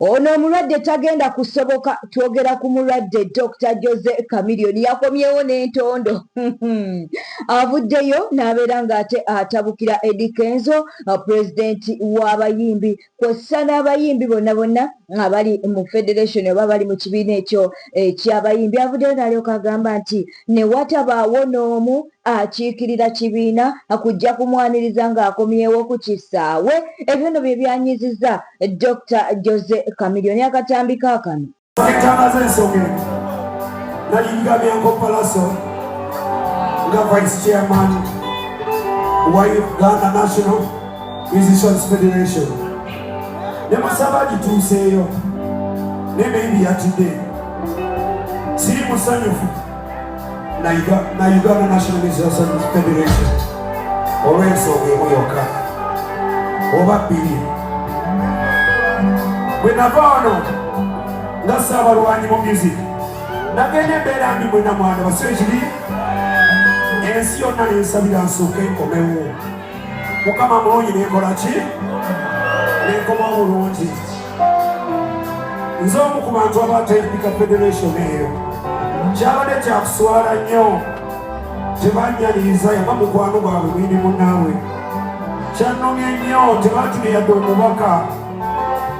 Ono omulwadde tagenda kusoboka. Twogera ku mulwadde Dr. Jose Chameleone yakomyewo n'entondo. Avuddeyo n'abeera ng'ate atabukira Eddy Kenzo, pulezidenti w'abayimbi, kw'ossa n'abayimbi bonna abali mu federation oba bali mu kibiina ekyo eky'abayimbi. Avuddeyo n'alyoka agamba nti ne watabaawo n'omu akiikirira kibiina akujja kumwaniriza ng'akomyewo ku kisaawe. Ebyo nno bye byanyizizza Dr. Jose Chameleone akatambi kaakano. Etangaza ensonga nalingabya nkopalaso nga vice chairman wa Uganda National Musicians Federation. Ne musaba gituuseeyo ne maybe yatidde siri musanyufu na Uganda National Musicians Federation olw'ensonga emu yokka oba bbiri. Bwe nava wano nga Ssaabalwanyi mu music nagenda embeera mbi mwe namwana basibe kiri ensi yonna nensabira nsooke nkomewo. Mukama mulungi nenkola ki nenkomawo bulungi. Nze omu ku bantu abatendika federation eyo kyabadde kyakuswala nnyo tebanyaniriza yaba mukwano gwabwe mwini munnaabwe. Kyannomye nnyo tebatumye yadde omubaka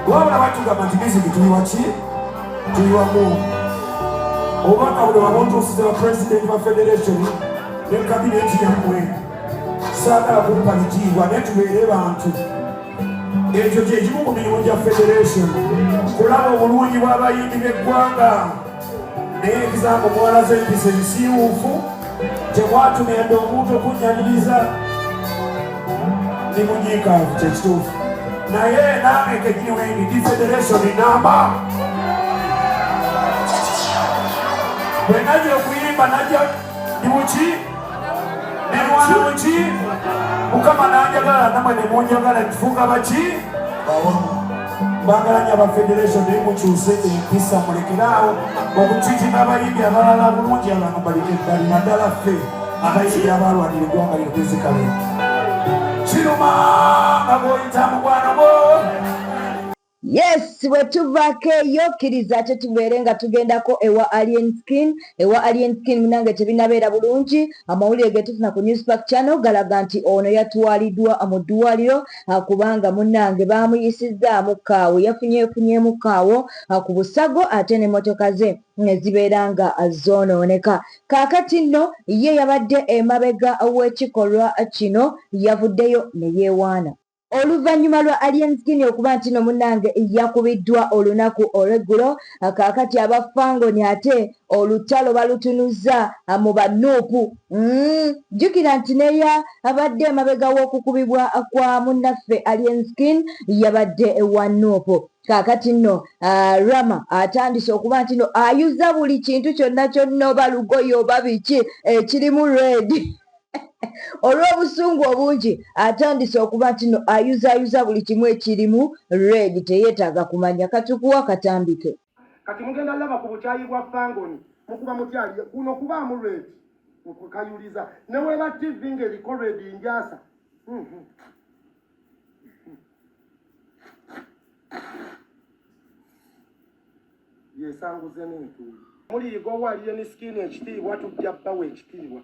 wabula batugamba nti music tuliwa ki tuli wamu. Obubaka buno babuntuusize ba president ba federation ne kabineti yammwe saagala kumpa bitiibwa naye tubeere bantu. Ekyo kyekimu ku mirimu gya federation kulaba obulungi bw'abayimbi b'eggwanga. Naye ekisambo muwala z'empisa ebisiiwuufu temwatumya yadde omuntu okunyaniriza ni munyiikaavu kyekituufu. Naye nange kenyini wengi ndi federation namba bwe najja okuyimba najja nimuki nerwana muki Mukama nanjagala namwe ne munjagala tufuuka baki mbagalanya aba federation naye mukyuse empisa mulekeraawo okukiitima abayimbi abalala bulungi abantu balina ddala ffe abayimbi abalwanira eggwanga lyotezikale kiruma nga bw'oyita mugwana gwo. Yes, wetuvaako eyo kkiriza ate tubeere nga tugendako ewa ALIENSKIN. Ewa ALIENSKIN munange tebinabeera bulungi. Amawulire ge tufuna ku Newspack Channel galaga nti ono yatwaliddwa mu ddwaliro kubanga munnange baamuyisizzaamu kaawo. Yafunyeefunyeemu kaawo ku busago ate n'emmotoka ze zibeera nga zoonooneka. Kaakati nno ye yabadde emabega w'ekikolwa kino yavuddeyo ne yeewaana. Oluvannyuma lwa ALIENSKIN okuba nti no munnange yakubiddwa olunaku olw'eggulo, kaakati abafangoni ate olutalo balutunuzza mu banuupu. Jjukira nti neya abadde emabega w'okukubibwa kwa munnaffe ALIENSKIN yabadde wa nuupu. Kaakati nno Rama atandise okuba nti no ayuza buli kintu kyonna oba lugoye oba biki ekirimu red. Olw'obusungu obungi atandise okuba nti no ayuza buli kimu ekirimu red teyeetaaga kumanya. Katukuwa katambike. Kati mugenda laba ku bukyayi bwa fangoni mukuba mutyali kuno kubaamu red mukayuliza neweeba TV ng'eriko red njasa. Yesanguze n'entuuli muliyiga owa ALIENSKIN ekitiibwa tujja bbawo ekitiibwa.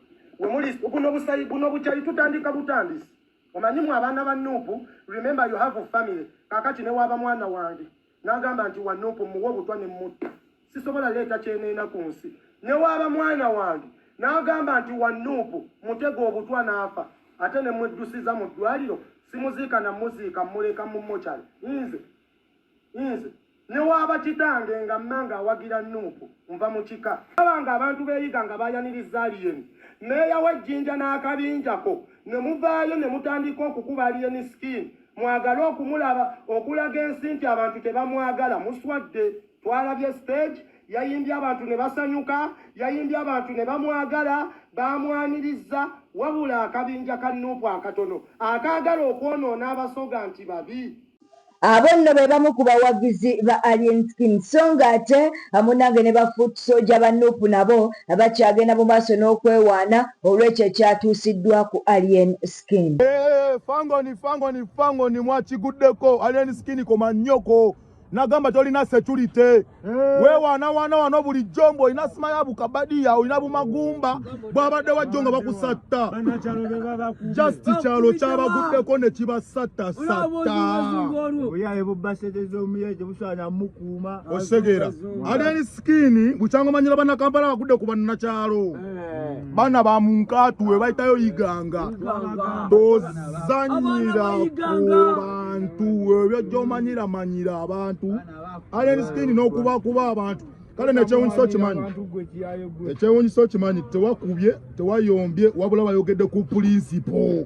Buno bukyayi tutandika butandisi. Omanyimu abaana ba Nuupu, remember you have a family. Kakati ne waba mwana wange. N'agamba nti wa Nuupu muwe obutwa ne mutta. Sisobola leeta kyeneena ku nsi. Ne waba mwana wange. N'agamba nti wa Nuupu mutego obutwa n'afa. Ate ne mweddusiza mu ddwaliro. Simuziika na muziika muleka mu mochari. Nze. Ne waba kitange nga mmanga awagira Nuupu. Nva mu kika. Abanga abantu beeyiga nga bayaniriza ALIEN. Meya w'ejjinja n'akabinjako ne muvaayo ne mutandika okukuba ALIENSKIN. Mwagala okumulaba okulaga ensi nti abantu tebamwagala muswadde. Twalabye stage yayimbye abantu ne basanyuka, yayimbye abantu ne bamwagala, bamwaniriza wabula akabinja ka Nuupu akatono akaagala okwonoona abasoga nti babi. Abo nno be bamu ku bawagizi ba ALIENSKIN so ng'ate munnange ne bafuuti soja ba Nuupu nabo bakyagenda mu maaso n'okwewaana olw'ekyo ekyatuusiddwa ku ALIENSKIN. Fangoni mwakiguddeko ALIENSKIN koma nnyoko nagamba tolina security weewaana wano buli jombo olina sima ya bukabadiya olina bumagumba bw'abadde wajjo nga bakusatta just kyalo kyabaguddeko ne kibasatta osegera ALIENSKIN bukyanga omanyira bannakampala bagudde ku bannakyalo bana ba munkatuwe bayitayo iganga tozanyira ku bantu ebyo gy'omanyira manyira abantu ALIENSKIN n'okubakuba abantu kale nekyewunyisa okimanyi tewakubye tewayombye wabula bayogedde ku pulinsipo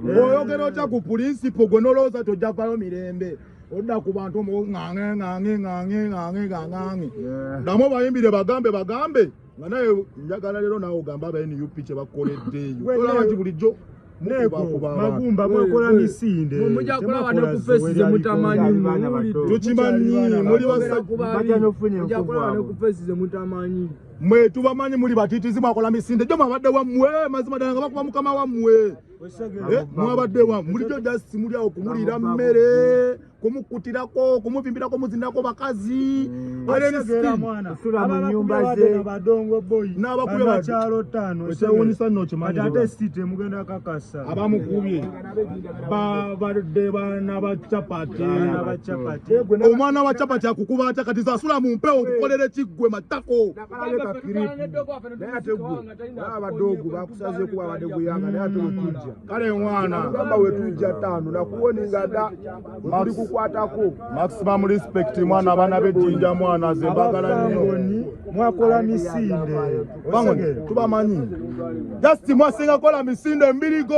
oyogera otya ku pulinsipo gwe nolowooza tojjavayo mirembe odda ku bantu ŋŋaŋe namwe bayimbire bagambe nga naye njagala leero nawe ogamba aba NUP kye bakoleddeeyo tolaba nti bulijjo magumba mwakola misinde mujja kulaba ne ku faces mutamanyi tukimanyi muli mutamanyi mwe tubamanyi muli batitizi mwakola misinde jo mwabadde wammwe mazima ddala nga bakuba mukama wammwe mwabadde wammwe mulijjo just muli awo kumulira mmere kumukutirako kumuvimbirako muzindako bakazi n'abakyalo 5 ekyewunyisa nno kimanyi abamukubye babadde bana bacapati omwana wa capati akukuba atya kati zasula mu mpewo okukolera ekiggwe matako kale mwana gamba wetujja 5 nakuwoninga dda mali kukwatako maximum respect mwana abana b'ejjinja mwana ze mbagala nnyo mwakola misinde bange tubamanyi just mwasinga kola misinde mbirigo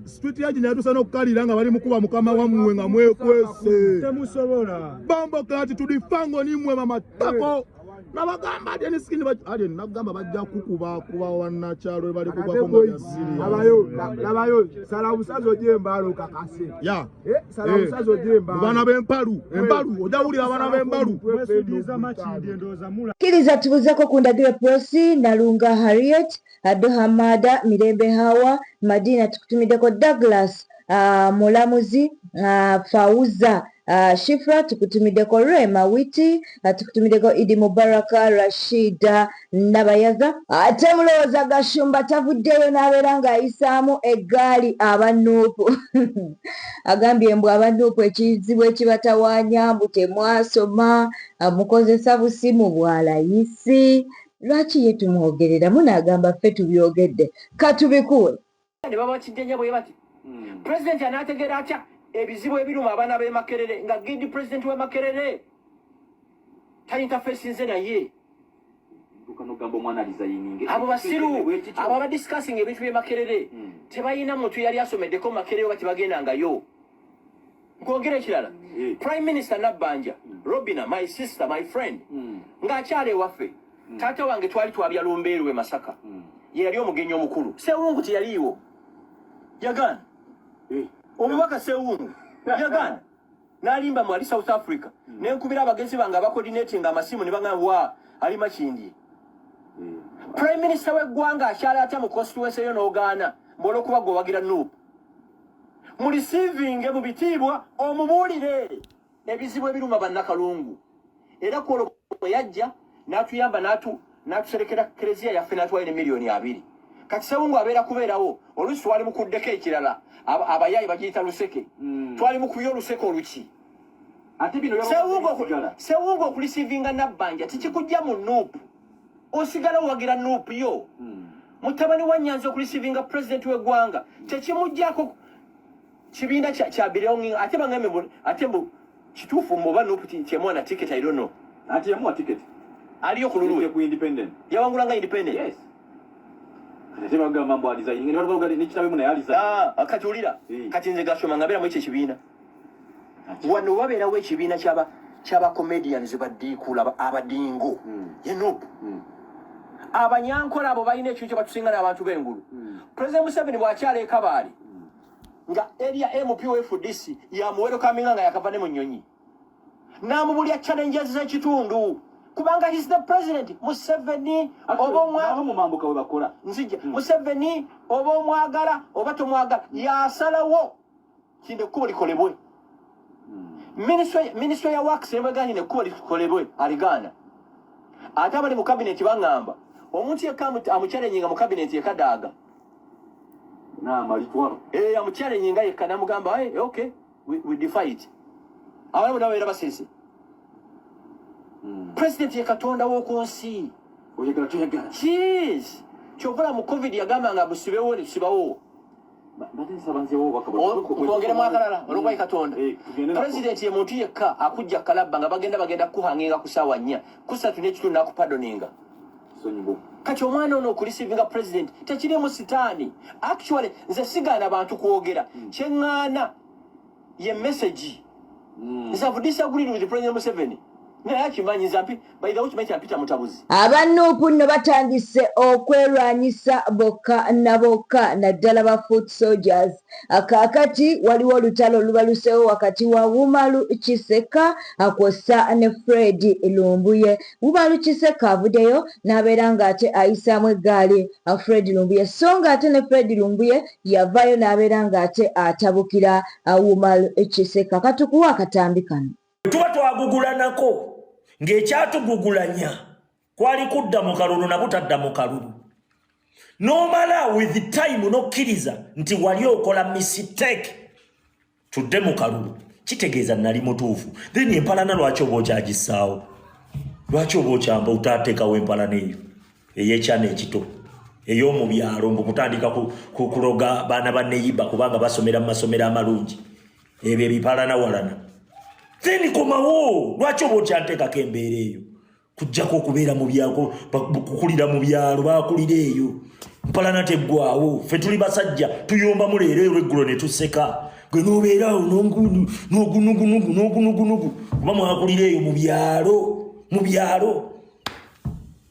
street yaji nyatusa n'okukalira nga bali mukuba mukama wammwe nga mwekwese temusobola bambo kati tulifango nimwe mamatako nabagamba ALIENSKIN nagamba bajja kukuba wannakyalo bali kugwako muyaziri labayo salabusazo ogyembalo kakase salabusazo ogyembalo bana b'empalu ojawulira abana b'embalu kkiriza tubuzeko ku ndagiro Prosi Nalunga Harriet Adohamada Mirembe Hawa Madina tukutumiddeko Douglas Mulamuzi Fauza Shifra tukutumiddeko Rema Witi tukutumiddeko Idi Mubaraka Rashida Nabayaza ate mulowooza Gashumba tavuddeyo n'abeera ng'ayisaamu eggaali abanuupu agambye mbu abanuupu ekizibu ekibatawaanya mbu temwasoma mukozesa busimu bwalayisi lwaki ye tumwogereramu n'agamba ffe tubyogedde katubikuwe ne baba kijjanja bwe bati pulezidenti anaategeera atya ebizibu ebiruma abaana b'e Makerere nga Gidi pulezidenti w'e Makerere tayinterfesinze naye abo basiru abo abadiscussing ebintu by'e Makerere tebalina muntu yali asomeddeko Makerere oba tebagendangayo nkwogera ekirala Prime Minister Nabbanja Robina my sister my friend ng'akyala ewaffe taata wange twali twabya Lumbeerwe Masaka ye yali omugenyi omukulu Sewungu teyaliiwo yagana omubaka Sewungu yagana n'alimba mu ali South Africa nenkubira abagenzi bange abacoordinating amasimu ne bagamba ali Makindi Prime Minister w'eggwanga akyala atya mu constituency yo n'ogaana mb'olw'okuba gwe wagira NUP mu receiving mu bitiibwa omubuulire ebizibu ebiruma bannakalungu era kwolwo yajja n'atuyamba n'atuserekera kereziya yaffe n'atwalira miliyoni 2 kati Sewungu abeera kubeerawo oluusi twali mukuddeko ekirala abayayi bagiyita luseke twali mukuyo oluseke oluki Sewungu okulisivinga Nabbanja tikikujja mu NUP osigala owagira NUP yo mutabani wa Nyanza okulisivinga president w'eggwanga tekimujjako kibiina kya belonging ate bangambe ate mbu kituufu muba NUP tyemwana ticket I don't know ate yamuwa ticket aliyo ku lulwe ku independent yawangulanga independent yes ate bagamba mambo ali designing ne bavuga ni kitabe muna yali za akatulira kati nze Gashumba ngabera mu kibiina wano wabeera we kibiina kyaba comedians badikula abadingo ye NUP abanyankola abo balina ekyo kye batusinga n'abantu b'engulu President Museveni bw'akyala e Kabaale nga area MPFDC yamuwero kaminga nga yakava ne mu nnyonyi n'amubulya challenges z'ekitundu kubanga he's the president. Museveni mambuka we bakola nzija Museveni oba omwagala oba tomwagala yasalawo kinde kuba likolebwe. Ministry ya works nebaganye ne kuba likolebwe aligana ate abali mu cabinet bangamba omuntu yekka amuchallenging mu cabinet yekadaaga malitwalo amuchallenging yekka namugamba okay we defy it abalamu nabo era basese president yekatonda wokunsi oyagala toyagala jeez chokola mu covid yagamba nga busibewo ne sibawo kwongera mwakalala olwokuba yekatonda president ye muntu yekka akujja kalabba nga bagenda kuhanginga ku ssaawa 4 kusatu n'ekitundu nakupadoninga kati omwana ono okulisivinga president tekirimu sitaani actually nze sigaana abantu kwogera kyeŋŋaana ye message nze have disagreed with President Museveni. Abanuupu nno batandise okwerwanyisa bokka na bokka naddala ba foot soldiers. Akaakati waliwo olutalo olubaluseewo wakati wa Wumalu Kiseka akw'ossa ne Fred Lumbuye. Wumalu Kiseka avuddeyo n'abeera ng'ate ayisaamu eggaali Fred Lumbuye, so ng'ate ne Fred Lumbuye yavaayo n'abeera ng'ate atabukira Wumalu Kiseka. Katukuwa akatambi kano tuba twagugulanako ng'ekyatugugulanya kwali kudda mu kalulu na butadda mu kalulu nomala with time nokkiriza nti wali okola mistake tudde mu kalulu kitegeeza nali mutuufu then empalana lwaki oba okyagisaawo lwaki oba okyamba otaateekawo empalana eyo ey'ekyana ekito ey'omu byalo ng'okutandika kuloga baana banneyiba kubanga basomera mu masomero amalungi ebyo ebipalana walana then komawo lwaki oba okyanteekako embeera eyo kujjako okubeera mu byako kukulira mu byalo bakulira eyo mpalana teggwawo ffe tuli basajja tuyombamu leero olweggulo ne tuseka gwe n'obeerawo n'ogunugunugu kuba mwakulira eyo mu byalo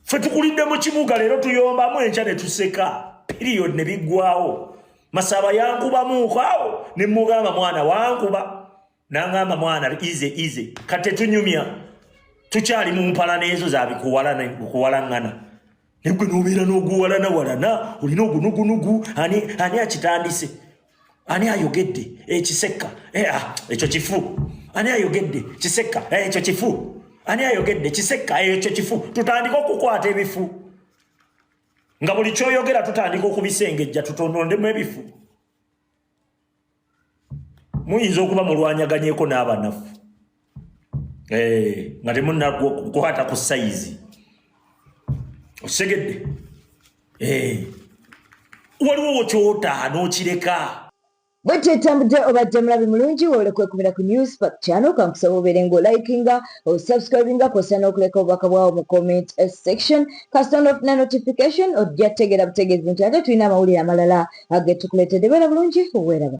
ffe tukulidde mu kibuga leero tuyombamu enkya ne tuseka period ne biggwawo Masaba yankubamuuko awo ne mugamba mwana wankuba nangamba mwana easy kate tunyumya tukyali mu mpalana ezo zabikuwalangana negwe nobeera n'oguwalana olina ogunugunugu ani akitandise ani ayogedde ekiseka ekyo kifu ani ayogedde kiseka ekyo kifu ani ayogedde kiseka ekyo kifu tutandika okukwata ebifu nga buli kyoyogera tutandika okubisengejja tutondondemu ebifu muyinza okuba mulwanyaganyeeko n'abanafu nga temunnakukwata ku sayizi osegedde waliwo kyota n'okireka bwete tambudde obadde mulabi mulungi wole kwekumira ku news pack channel kankusaba obeere ng'olikinga osubscribinga kosa n'okuleka obubaka bwawo mu comment section kaston of na notification ojja tegeera butegeezi nti ate tulina amawulire amalala agetukuleetedde beera bulungi oweraba